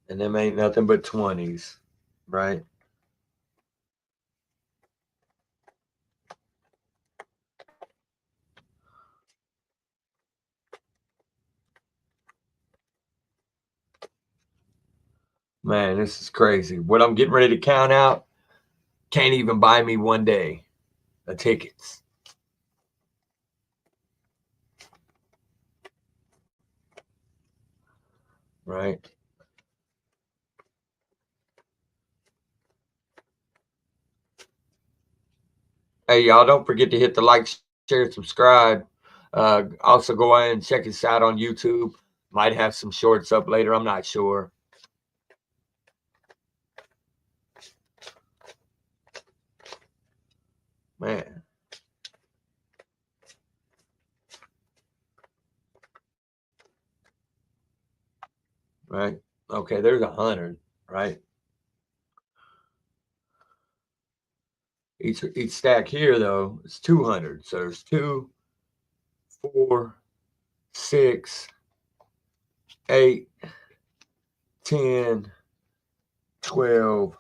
and them ain't nothing but 20s, right? Man, this is crazy. What I'm getting ready to count out can't even buy me one day of tickets. Right? Hey, y'all, don't forget to hit the like, share, subscribe. Also, go ahead and check us out on YouTube. Might have some shorts up later. I'm not sure. Man. Right? Okay, there's 100, right? Each stack here, though, is 200. So there's 2, 4, 6, 8, 10, 12,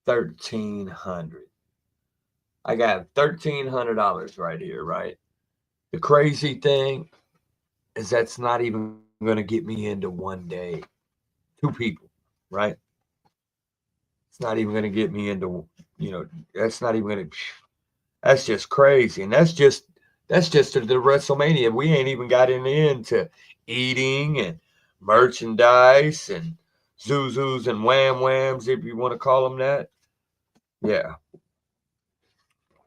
1,300. I got $1,300 right here, right? The crazy thing is that's not even going to get me into one day. 2 people, right? It's not even going to get me into, that's not even going to, that's just crazy. And that's just the WrestleMania. We ain't even gotten into eating and merchandise and Zuzus and Wham Whams, if you want to call them that. Yeah.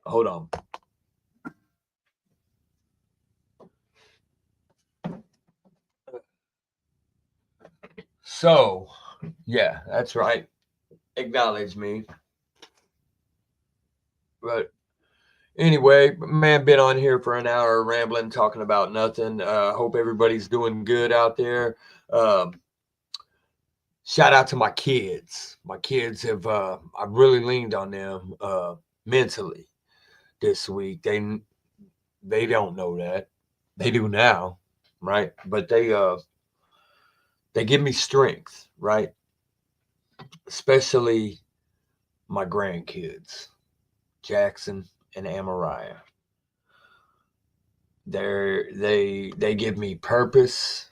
Hold on. So, yeah, that's right. Acknowledge me. But anyway, man, been on here for an hour rambling, talking about nothing. Hope everybody's doing good out there. Shout out to my kids. My kids have I've really leaned on them mentally this week. They don't know that. They do now, right? But they give me strength, right? Especially my grandkids, Jackson and Amariah. They give me purpose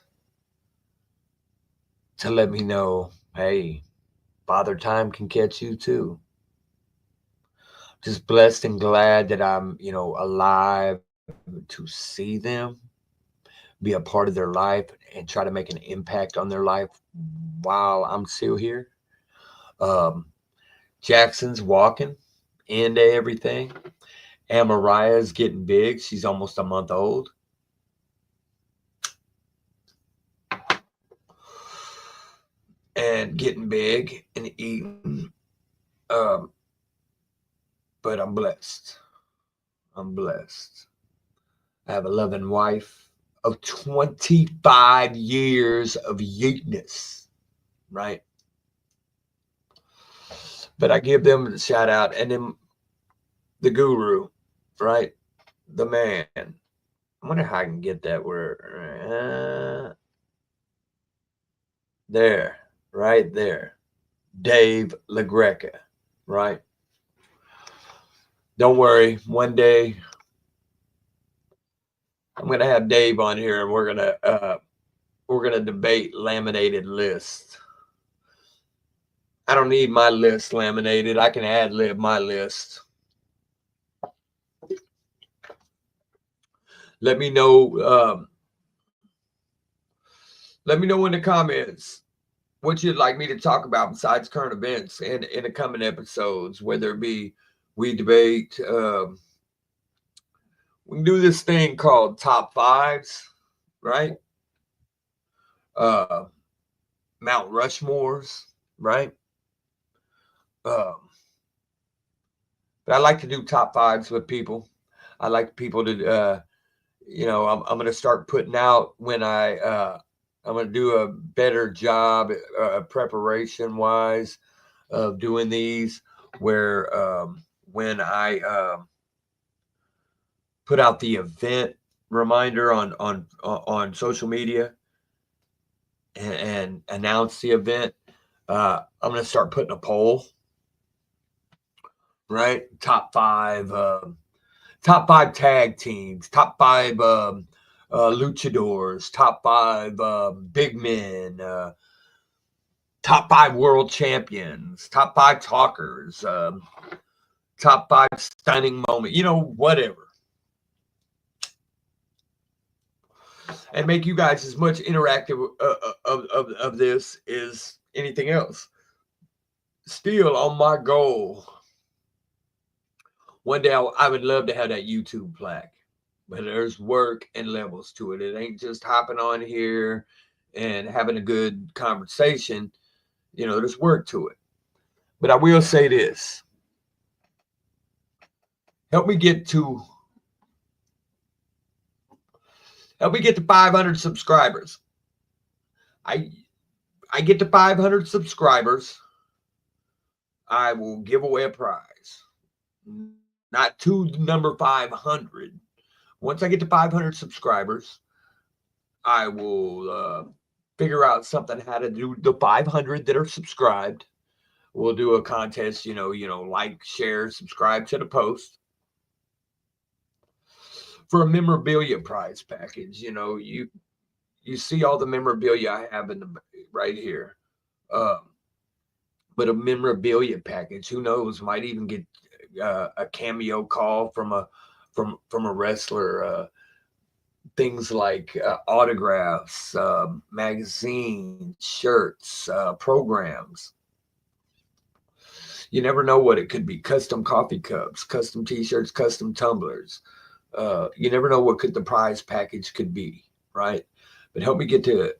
to let me know, hey, Father Time can catch you too. Just blessed and glad that I'm, alive to see them, be a part of their life, and try to make an impact on their life while I'm still here. Jackson's walking into everything. Amariah's getting big. She's almost a month old. And getting big and eating. But I'm blessed. I'm blessed. I have a loving wife of 25 years of yeetness, right? But I give them the shout out. And then the guru, right? The man. I wonder how I can get that word. There, right there. Dave LaGreca, right? Don't worry. One day I'm gonna have Dave on here, and we're gonna debate laminated lists. I don't need my list laminated. I can ad lib my list. Let me know. Let me know in the comments what you'd like me to talk about besides current events in the coming episodes, whether it be we debate. We can do this thing called top fives, right? Uh, Mount Rushmores, right? Um, but I like to do top fives with people. I like people to, I'm going to start putting out when I'm going to do a better job preparation wise of doing these where when I put out the event reminder on social media and announce the event, I'm going to start putting a poll, right? Top five tag teams, top five luchadors, top five big men, top five world champions, top five talkers, top five stunning moment, whatever. And make you guys as much interactive of this as anything else. Still on my goal. One day I would love to have that YouTube plaque, but there's work and levels to it. It ain't just hopping on here and having a good conversation. There's work to it. But I will say this. Help me get to 500 subscribers. I get to 500 subscribers, I will give away a prize. Not to number 500. Once I get to 500 subscribers, I will figure out something how to do the 500 that are subscribed. We'll do a contest, like, share, subscribe to the post for a memorabilia prize package. You see all the memorabilia I have right here. But a memorabilia package, who knows, might even get a cameo call from a wrestler. Things like autographs, magazines, shirts, programs. You never know what it could be. Custom coffee cups, custom t-shirts, custom tumblers. You never know what the prize package could be, right? But help me get to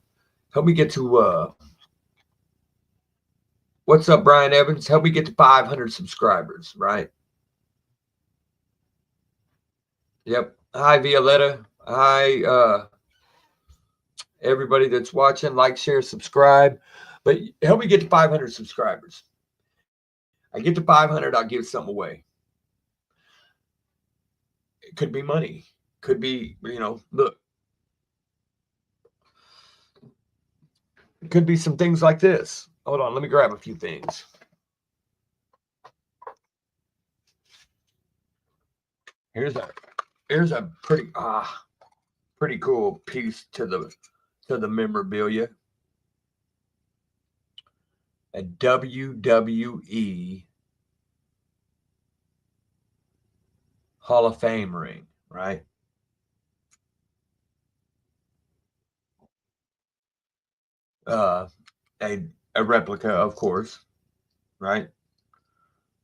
what's up, Brian Evans? Help me get to 500 subscribers, right? Yep. Hi, Violetta. Hi, everybody that's watching. Like, share, subscribe. But help me get to 500 subscribers. I get to 500, I'll give something away. It could be money. Could be, look. It could be some things like this. Hold on, let me grab a few things. Here's a pretty cool piece to the memorabilia. A WWE Hall of Fame ring, right? A replica, of course, right?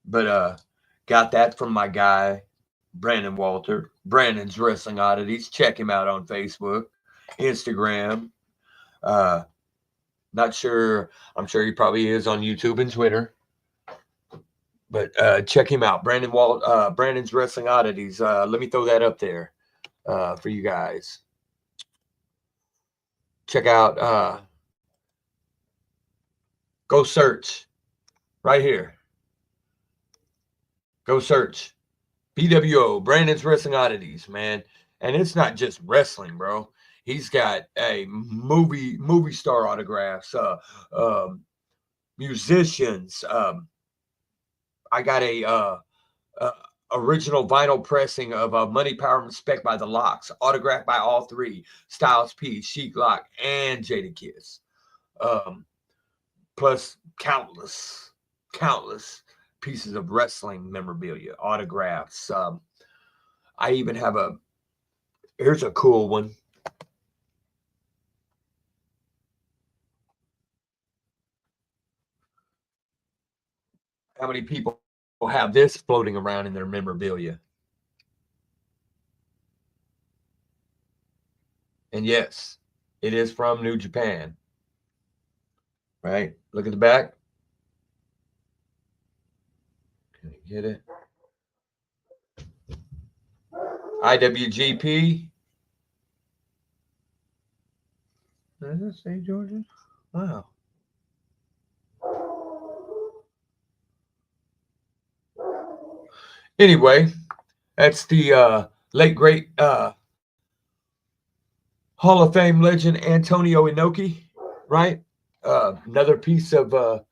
But got that from my guy Brandon Walter. Brandon's Wrestling Oddities. Check him out on Facebook, Instagram. Not sure. I'm sure he probably is on YouTube and Twitter. But check him out, Brandon's Wrestling Oddities. Let me throw that up there for you guys. Check out. Go search right here. Go search BWO, Brandon's Wrestling Oddities, man. And it's not just wrestling, bro. He's got a movie star autographs, musicians. I got a original vinyl pressing of Money, Power, and Respect by the Locks, autographed by all three: Styles P, Sheik Lock, and Jada Kiss. Plus countless pieces of wrestling memorabilia, autographs. I even have Here's a cool one. How many people have this floating around in their memorabilia? And yes, it is from New Japan. Right? Look at the back. Can you get it? IWGP. Does it say Georgia? Wow. Anyway, that's the late great Hall of Fame legend Antonio Inoki, right? Another piece of a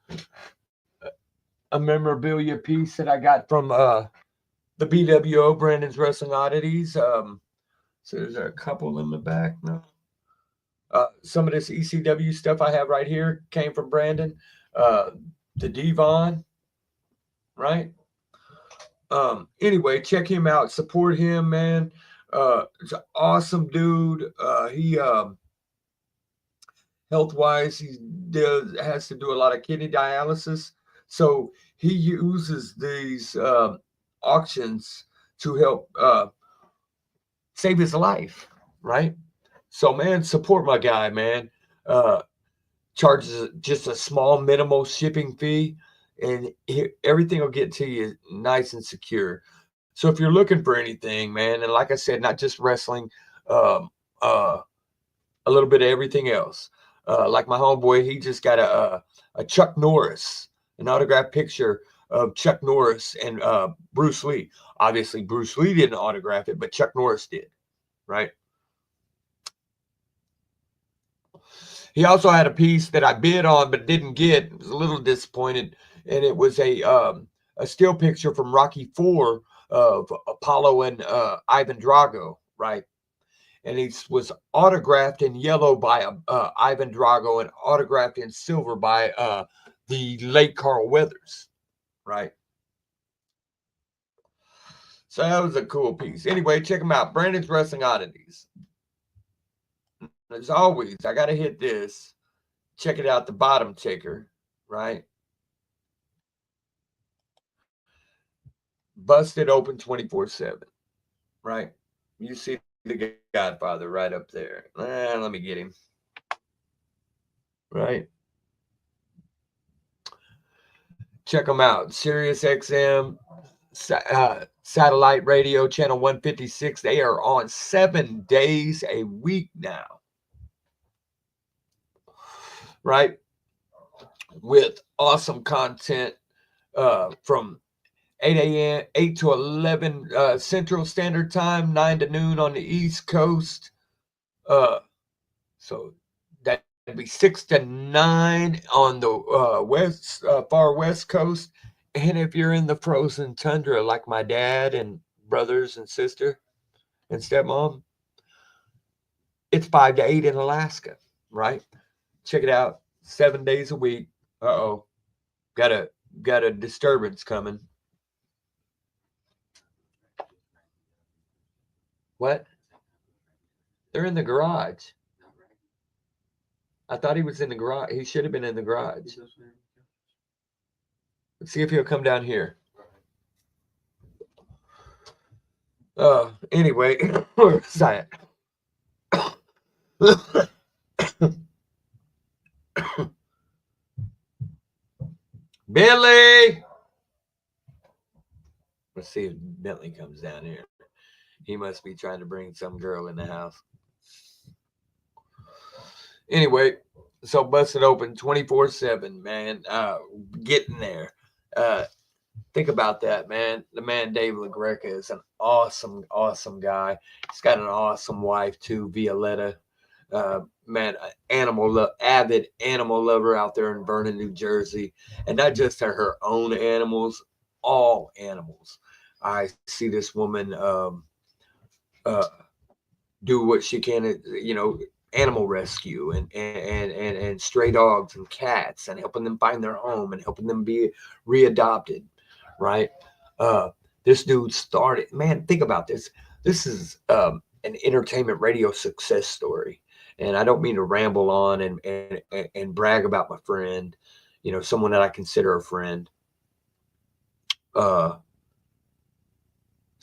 memorabilia piece that I got from the BWO, Brandon's Wrestling Oddities. So there's a couple in the back now. Some of this ECW stuff I have right here came from Brandon. The Devon, right? Anyway, check him out. Support him, man. It's an awesome dude. He health-wise, he has to do a lot of kidney dialysis. So he uses these auctions to help save his life, right? So, man, support my guy, man. Charges just a small minimal shipping fee, and everything will get to you nice and secure. So if you're looking for anything, man, and like I said, not just wrestling, a little bit of everything else. Like my homeboy, he just got a Chuck Norris, an autographed picture of Chuck Norris and Bruce Lee. Obviously, Bruce Lee didn't autograph it, but Chuck Norris did, right? He also had a piece that I bid on but didn't get. I was a little disappointed, and it was a still picture from Rocky IV of Apollo and Ivan Drago, right? And he was autographed in yellow by Ivan Drago and autographed in silver by the late Carl Weathers, right? So that was a cool piece. Anyway, check them out. Brandon's Wrestling Oddities. As always, I got to hit this. Check it out, the bottom ticker, right? Busted open 24/7, right? You see the Godfather right up there. Let me get him. Right? Check them out. Sirius XM, satellite radio, channel 156. They are on 7 days a week now. Right? With awesome content from 8 to 11 Central Standard Time, 9 to noon on the East Coast. So that'd be 6 to 9 on the far West Coast. And if you're in the frozen tundra like my dad and brothers and sister and stepmom, it's 5 to 8 in Alaska, right? Check it out. 7 days a week. Uh-oh. Got a disturbance coming. What? They're in the garage. I thought he was in the garage. He should have been in the garage. Let's see if he'll come down here. Anyway, where's that? Billy! Let's see if Bentley comes down here. He must be trying to bring some girl in the house. Anyway, so busted open 24/7, man. Getting there. Think about that, man. The man Dave LaGreca is an awesome, awesome guy. He's got an awesome wife too, Violetta. Man, avid animal lover out there in Vernon, New Jersey, and not just her own animals, all animals. I see this woman do what she can, animal rescue and stray dogs and cats, and helping them find their home and helping them be readopted, right? This dude started, man, think about this. This is an entertainment radio success story. And I don't mean to ramble on and brag about my friend, you know, someone that I consider a friend. So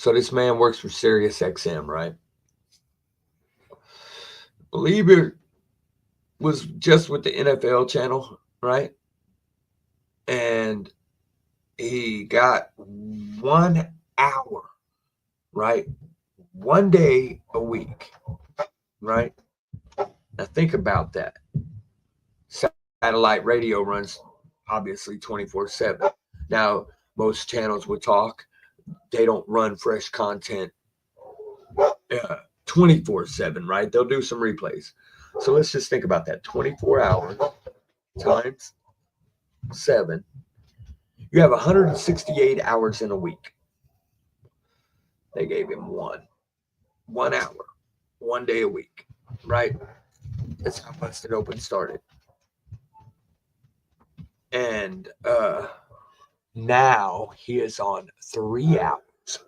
this man works for Sirius XM, right? Believe it was just with the NFL channel, right? And he got 1 hour, right? One day a week, right? Now think about that. Satellite radio runs obviously 24/7. Now, most channels would talk, they don't run fresh content 24/7, right? They'll do some replays. So let's just think about that. 24 hours times 7. You have 168 hours in a week. They gave him 1 hour, 1 day a week, right? That's how Busted Open started. And now he is on 3 hours,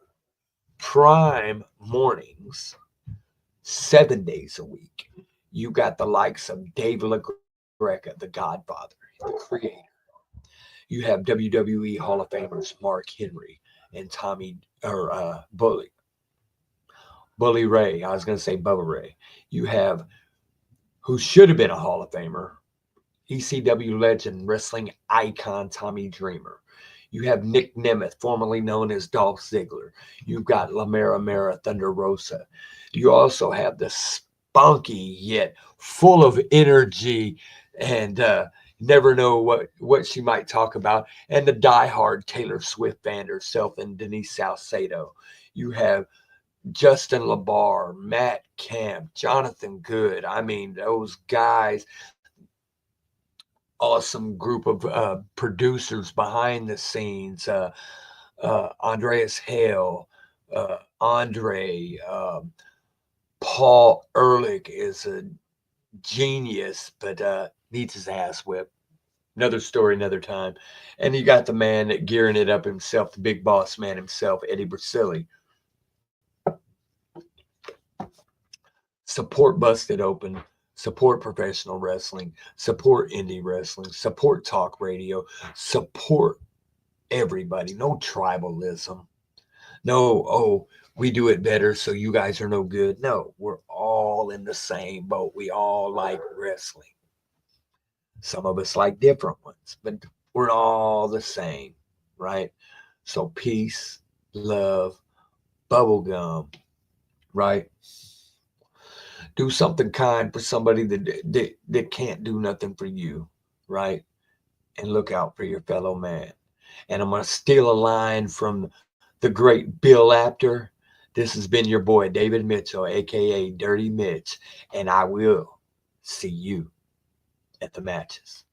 prime mornings, 7 days a week. You got the likes of Dave LaGreca, the Godfather, the creator. You have WWE Hall of Famers Mark Henry and Bully Ray. I was going to say Bubba Ray. You have, who should have been a Hall of Famer, ECW legend, wrestling icon Tommy Dreamer. You have Nick Nemeth, formerly known as Dolph Ziggler. You've got La Mera Thunder Rosa. You also have the spunky yet full of energy and never know what she might talk about, and the diehard Taylor Swift fan herself and Denise Salcedo. You have Justin LaBar, Matt Camp, Jonathan Good. I mean, those guys, awesome group of producers behind the scenes. Andreas Hale, Andre, Paul Ehrlich is a genius, but needs his ass whipped. Another story, another time. And you got the man that gearing it up himself, the big boss man himself, Eddie Brasili. Support Busted Open, support professional wrestling, support indie wrestling, support talk radio, support everybody. No tribalism. No, oh, we do it better, so you guys are no good. No, we're all in the same boat. We all like wrestling. Some of us like different ones, but we're all the same, right? So peace, love, bubblegum, right? Do something kind for somebody that can't do nothing for you, right? And look out for your fellow man. And I'm going to steal a line from the great Bill Apter. This has been your boy, David Mitchell, a.k.a. Dirty Mitch, and I will see you at the matches.